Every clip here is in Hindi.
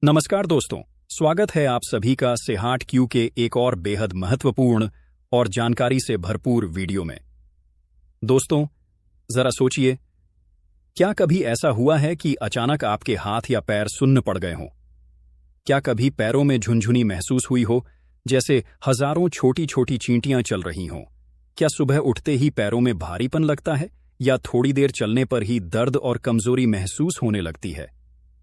नमस्कार दोस्तों, स्वागत है आप सभी का सेहाट क्यू के एक और बेहद महत्वपूर्ण और जानकारी से भरपूर वीडियो में। दोस्तों, जरा सोचिए, क्या कभी ऐसा हुआ है कि अचानक आपके हाथ या पैर सुन्न पड़ गए हों? क्या कभी पैरों में झुनझुनी महसूस हुई हो, जैसे हजारों छोटी छोटी चींटियां चल रही हों? क्या सुबह उठते ही पैरों में भारीपन लगता है या थोड़ी देर चलने पर ही दर्द और कमजोरी महसूस होने लगती है?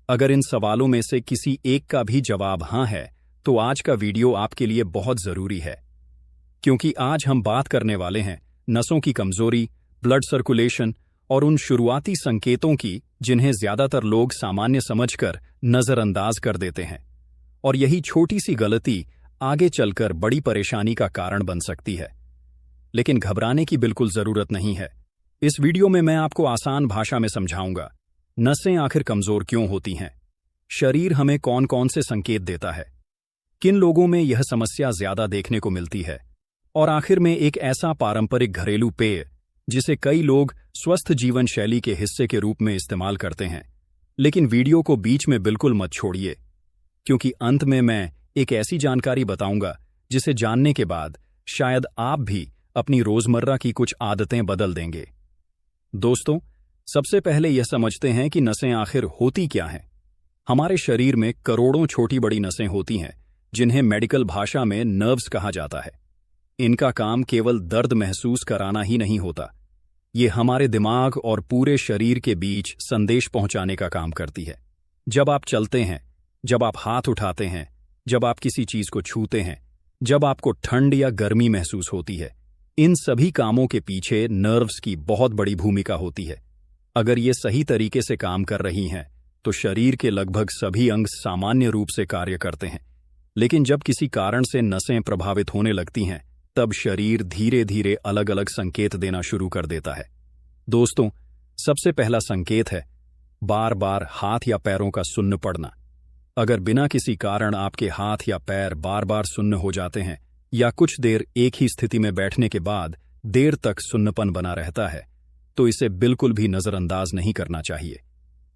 अगर इन सवालों में से किसी एक का भी जवाब हाँ है, तो आज का वीडियो आपके लिए बहुत जरूरी है, क्योंकि आज हम बात करने वाले हैं नसों की कमजोरी, ब्लड सर्कुलेशन और उन शुरुआती संकेतों की जिन्हें ज्यादातर लोग सामान्य समझकर नजरअंदाज कर देते हैं। और यही छोटी सी गलती आगे चलकर बड़ी परेशानी का कारण बन सकती है। लेकिन घबराने की बिल्कुल जरूरत नहीं है। इस वीडियो में मैं आपको आसान भाषा में समझाऊंगा, नसें आखिर कमजोर क्यों होती हैं, शरीर हमें कौन कौन से संकेत देता है, किन लोगों में यह समस्या ज्यादा देखने को मिलती है, और आखिर में एक ऐसा पारंपरिक घरेलू पेय जिसे कई लोग स्वस्थ जीवन शैली के हिस्से के रूप में इस्तेमाल करते हैं। लेकिन वीडियो को बीच में बिल्कुल मत छोड़िए, क्योंकि अंत में मैं एक ऐसी जानकारी बताऊंगा जिसे जानने के बाद शायद आप भी अपनी रोजमर्रा की कुछ आदतें बदल देंगे। दोस्तों, सबसे पहले यह समझते हैं कि नसें आखिर होती क्या हैं। हमारे शरीर में करोड़ों छोटी बड़ी नसें होती हैं, जिन्हें मेडिकल भाषा में नर्व्स कहा जाता है। इनका काम केवल दर्द महसूस कराना ही नहीं होता, ये हमारे दिमाग और पूरे शरीर के बीच संदेश पहुंचाने का काम करती है। जब आप चलते हैं, जब आप हाथ उठाते हैं, जब आप किसी चीज को छूते हैं, जब आपको ठंड या गर्मी महसूस होती है, इन सभी कामों के पीछे नर्व्स की बहुत बड़ी भूमिका होती है। अगर ये सही तरीके से काम कर रही हैं, तो शरीर के लगभग सभी अंग सामान्य रूप से कार्य करते हैं। लेकिन जब किसी कारण से नसें प्रभावित होने लगती हैं, तब शरीर धीरे धीरे अलग अलग संकेत देना शुरू कर देता है। दोस्तों, सबसे पहला संकेत है बार बार हाथ या पैरों का सुन्न पड़ना। अगर बिना किसी कारण आपके हाथ या पैर बार बार सुन्न हो जाते हैं, या कुछ देर एक ही स्थिति में बैठने के बाद देर तक सुन्नपन बना रहता है, तो इसे बिल्कुल भी नजरअंदाज नहीं करना चाहिए।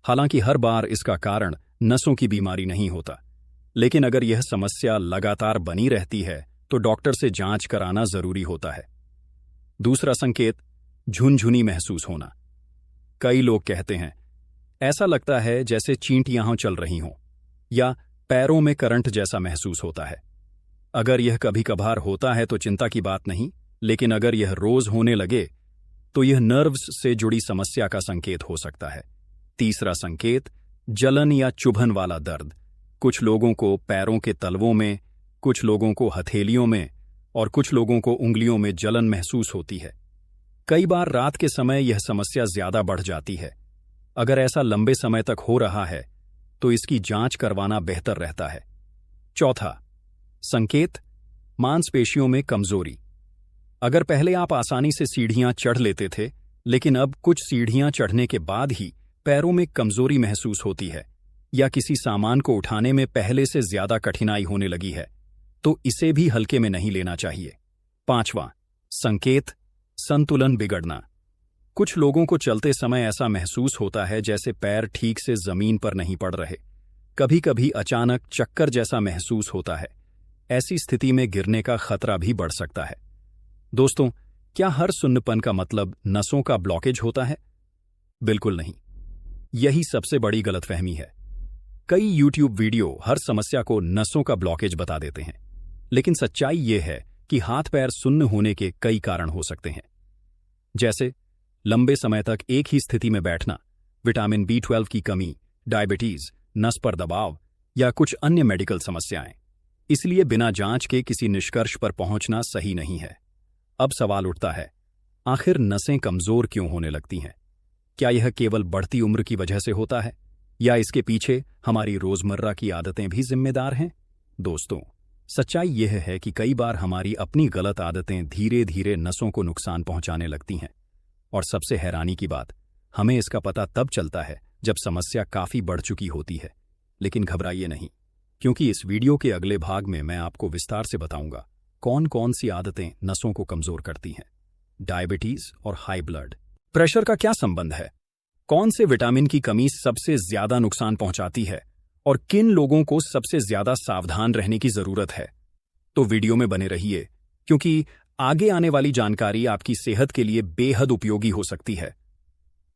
हालांकि हर बार इसका कारण नसों की बीमारी नहीं होता, लेकिन अगर यह समस्या लगातार बनी रहती है तो डॉक्टर से जांच कराना जरूरी होता है। दूसरा संकेत, झुनझुनी महसूस होना। कई लोग कहते हैं, ऐसा लगता है जैसे चींटियां चल रही हों, या पैरों में करंट जैसा महसूस होता है। अगर यह कभी कभार होता है तो चिंता की बात नहीं, लेकिन अगर यह रोज होने लगे तो यह नर्व्स से जुड़ी समस्या का संकेत हो सकता है। तीसरा संकेत, जलन या चुभन वाला दर्द। कुछ लोगों को पैरों के तलवों में, कुछ लोगों को हथेलियों में और कुछ लोगों को उंगलियों में जलन महसूस होती है। कई बार रात के समय यह समस्या ज्यादा बढ़ जाती है। अगर ऐसा लंबे समय तक हो रहा है तो इसकी जांच करवाना बेहतर रहता है। चौथा संकेत, मांसपेशियों में कमजोरी। अगर पहले आप आसानी से सीढ़ियां चढ़ लेते थे, लेकिन अब कुछ सीढ़ियां चढ़ने के बाद ही पैरों में कमजोरी महसूस होती है, या किसी सामान को उठाने में पहले से ज्यादा कठिनाई होने लगी है, तो इसे भी हल्के में नहीं लेना चाहिए। पांचवां संकेत, संतुलन बिगड़ना। कुछ लोगों को चलते समय ऐसा महसूस होता है जैसे पैर ठीक से जमीन पर नहीं पड़ रहे। कभी कभी अचानक चक्कर जैसा महसूस होता है। ऐसी स्थिति में गिरने का खतरा भी बढ़ सकता है। दोस्तों, क्या हर सुन्नपन का मतलब नसों का ब्लॉकेज होता है? बिल्कुल नहीं। यही सबसे बड़ी गलतफहमी है। कई YouTube वीडियो हर समस्या को नसों का ब्लॉकेज बता देते हैं, लेकिन सच्चाई यह है कि हाथ पैर सुन्न होने के कई कारण हो सकते हैं, जैसे लंबे समय तक एक ही स्थिति में बैठना, विटामिन B12 की कमी, डायबिटीज, नस पर दबाव या कुछ अन्य मेडिकल समस्याएं। इसलिए बिना जांच के किसी निष्कर्ष पर पहुंचना सही नहीं है। अब सवाल उठता है, आखिर नसें कमजोर क्यों होने लगती हैं? क्या यह केवल बढ़ती उम्र की वजह से होता है, या इसके पीछे हमारी रोजमर्रा की आदतें भी जिम्मेदार हैं? दोस्तों, सच्चाई यह है कि कई बार हमारी अपनी गलत आदतें धीरे धीरे नसों को नुकसान पहुंचाने लगती हैं। और सबसे हैरानी की बात, हमें इसका पता तब चलता है जब समस्या काफी बढ़ चुकी होती है। लेकिन घबराइए नहीं, क्योंकि इस वीडियो के अगले भाग में मैं आपको विस्तार से बताऊंगा कौन कौन सी आदतें नसों को कमजोर करती हैं। डायबिटीज और हाई ब्लड प्रेशर का क्या संबंध है? कौन से विटामिन की कमी सबसे ज्यादा नुकसान पहुंचाती है? और किन लोगों को सबसे ज्यादा सावधान रहने की जरूरत है, तो वीडियो में बने रहिए, क्योंकि आगे आने वाली जानकारी आपकी सेहत के लिए बेहद उपयोगी हो सकती है।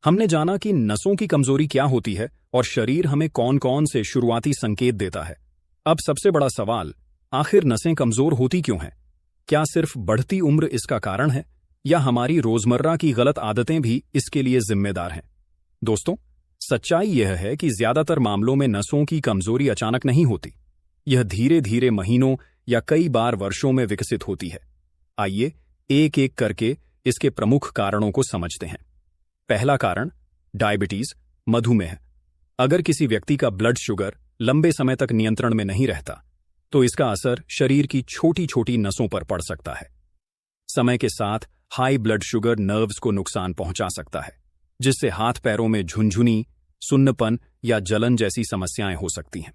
हमने जाना कि नसों की कमजोरी क्या होती है और शरीर हमें कौन कौन से शुरुआती संकेत देता है। अब सबसे बड़ा सवाल, आखिर नसें कमजोर होती क्यों हैं? क्या सिर्फ बढ़ती उम्र इसका कारण है, या हमारी रोजमर्रा की गलत आदतें भी इसके लिए जिम्मेदार हैं? दोस्तों, सच्चाई यह है कि ज्यादातर मामलों में नसों की कमजोरी अचानक नहीं होती। यह धीरे धीरे महीनों या कई बार वर्षों में विकसित होती है। आइए एक एक करके इसके प्रमुख कारणों को समझते हैं। पहला कारण, डायबिटीज, मधुमेह। अगर किसी व्यक्ति का ब्लड शुगर लंबे समय तक नियंत्रण में नहीं रहता, तो इसका असर शरीर की छोटी छोटी नसों पर पड़ सकता है। समय के साथ हाई ब्लड शुगर नर्व्स को नुकसान पहुंचा सकता है, जिससे हाथ पैरों में झुनझुनी, सुन्नपन या जलन जैसी समस्याएं हो सकती हैं।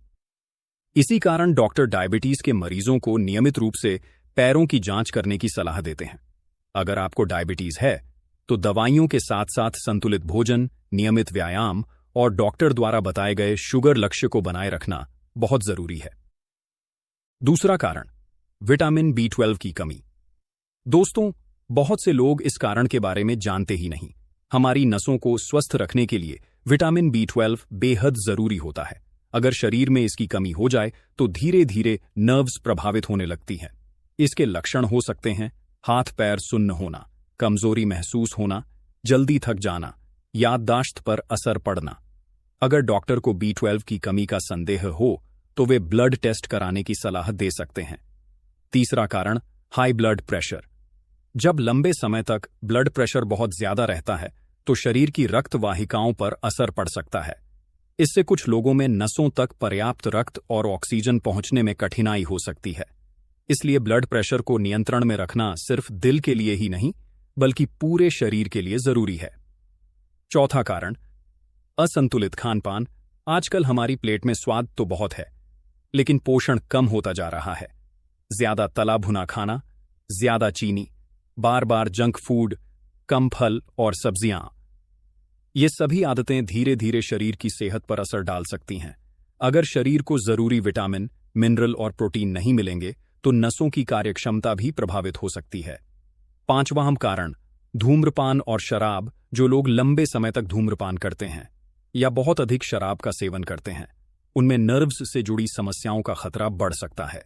इसी कारण डॉक्टर डायबिटीज के मरीजों को नियमित रूप से पैरों की जांच करने की सलाह देते हैं। अगर आपको डायबिटीज है, तो दवाइयों के साथ साथ संतुलित भोजन, नियमित व्यायाम और डॉक्टर द्वारा बताए गए शुगर लक्ष्य को बनाए रखना बहुत जरूरी है। दूसरा कारण, विटामिन B12 की कमी। दोस्तों, बहुत से लोग इस कारण के बारे में जानते ही नहीं। हमारी नसों को स्वस्थ रखने के लिए विटामिन B12 बेहद जरूरी होता है। अगर शरीर में इसकी कमी हो जाए, तो धीरे धीरे नर्व्स प्रभावित होने लगती हैं। इसके लक्षण हो सकते हैं हाथ पैर सुन्न होना, कमजोरी महसूस होना, जल्दी थक जाना, याददाश्त पर असर पड़ना। अगर डॉक्टर को B12 की कमी का संदेह हो, तो वे ब्लड टेस्ट कराने की सलाह दे सकते हैं। तीसरा कारण, हाई ब्लड प्रेशर। जब लंबे समय तक ब्लड प्रेशर बहुत ज्यादा रहता है, तो शरीर की रक्त वाहिकाओं पर असर पड़ सकता है। इससे कुछ लोगों में नसों तक पर्याप्त रक्त और ऑक्सीजन पहुंचने में कठिनाई हो सकती है। इसलिए ब्लड प्रेशर को नियंत्रण में रखना सिर्फ दिल के लिए ही नहीं, बल्कि पूरे शरीर के लिए जरूरी है। चौथा कारण, असंतुलित खानपान। आजकल हमारी प्लेट में स्वाद तो बहुत है, लेकिन पोषण कम होता जा रहा है। ज्यादा तला भुना खाना, ज्यादा चीनी, बार बार जंक फूड, कम फल और सब्जियां, ये सभी आदतें धीरे धीरे शरीर की सेहत पर असर डाल सकती हैं। अगर शरीर को जरूरी विटामिन, मिनरल और प्रोटीन नहीं मिलेंगे, तो नसों की कार्यक्षमता भी प्रभावित हो सकती है। पांचवां कारण, धूम्रपान और शराब। जो लोग लंबे समय तक धूम्रपान करते हैं या बहुत अधिक शराब का सेवन करते हैं, उनमें नर्व्स से जुड़ी समस्याओं का खतरा बढ़ सकता है।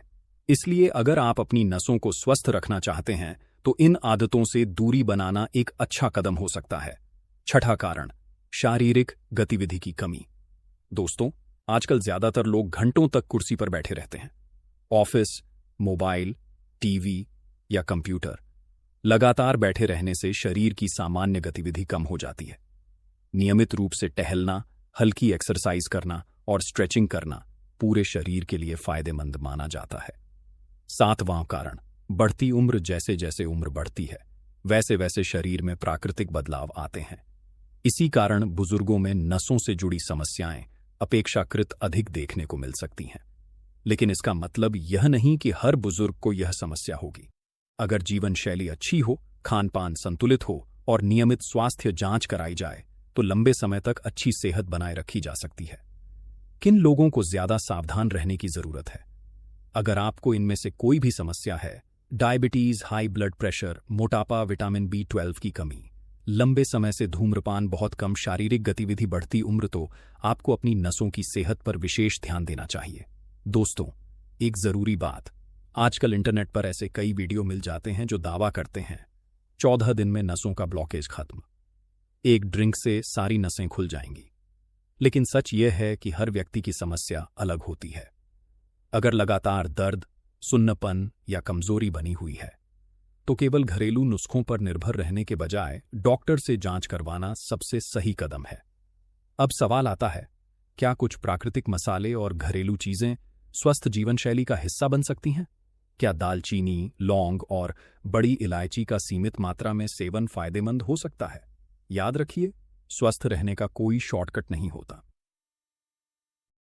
इसलिए अगर आप अपनी नसों को स्वस्थ रखना चाहते हैं, तो इन आदतों से दूरी बनाना एक अच्छा कदम हो सकता है। छठा कारण, शारीरिक गतिविधि की कमी। दोस्तों, आजकल ज्यादातर लोग घंटों तक कुर्सी पर बैठे रहते हैं। ऑफिस, मोबाइल, टीवी या कंप्यूटर, लगातार बैठे रहने से शरीर की सामान्य गतिविधि कम हो जाती है। नियमित रूप से टहलना, हल्की एक्सरसाइज करना और स्ट्रेचिंग करना पूरे शरीर के लिए फायदेमंद माना जाता है। सातवां कारण, बढ़ती उम्र। जैसे जैसे उम्र बढ़ती है, वैसे वैसे शरीर में प्राकृतिक बदलाव आते हैं। इसी कारण बुजुर्गों में नसों से जुड़ी समस्याएं अपेक्षाकृत अधिक देखने को मिल सकती हैं। लेकिन इसका मतलब यह नहीं कि हर बुजुर्ग को यह समस्या होगी। अगर जीवन शैली अच्छी हो, खानपान संतुलित हो और नियमित स्वास्थ्य जांच कराई जाए, तो लंबे समय तक अच्छी सेहत बनाए रखी जा सकती है। किन लोगों को ज्यादा सावधान रहने की जरूरत है? अगर आपको इनमें से कोई भी समस्या है, डायबिटीज, हाई ब्लड प्रेशर, मोटापा, विटामिन B12 की कमी, लंबे समय से धूम्रपान, बहुत कम शारीरिक गतिविधि, बढ़ती उम्र, तो आपको अपनी नसों की सेहत पर विशेष ध्यान देना चाहिए। दोस्तों, एक जरूरी बात, आजकल इंटरनेट पर ऐसे कई वीडियो मिल जाते हैं जो दावा करते हैं 14 दिन में नसों का ब्लॉकेज खत्म, एक ड्रिंक से सारी नसें खुल जाएंगी। लेकिन सच यह है कि हर व्यक्ति की समस्या अलग होती है। अगर लगातार दर्द, सुन्नपन या कमजोरी बनी हुई है, तो केवल घरेलू नुस्खों पर निर्भर रहने के बजाय डॉक्टर से जांच करवाना सबसे सही कदम है। अब सवाल आता है, क्या कुछ प्राकृतिक मसाले और घरेलू चीजें स्वस्थ जीवन शैली का हिस्सा बन सकती हैं? क्या दालचीनी, लौंग और बड़ी इलायची का सीमित मात्रा में सेवन फायदेमंद हो सकता है? याद रखिए, स्वस्थ रहने का कोई शॉर्टकट नहीं होता।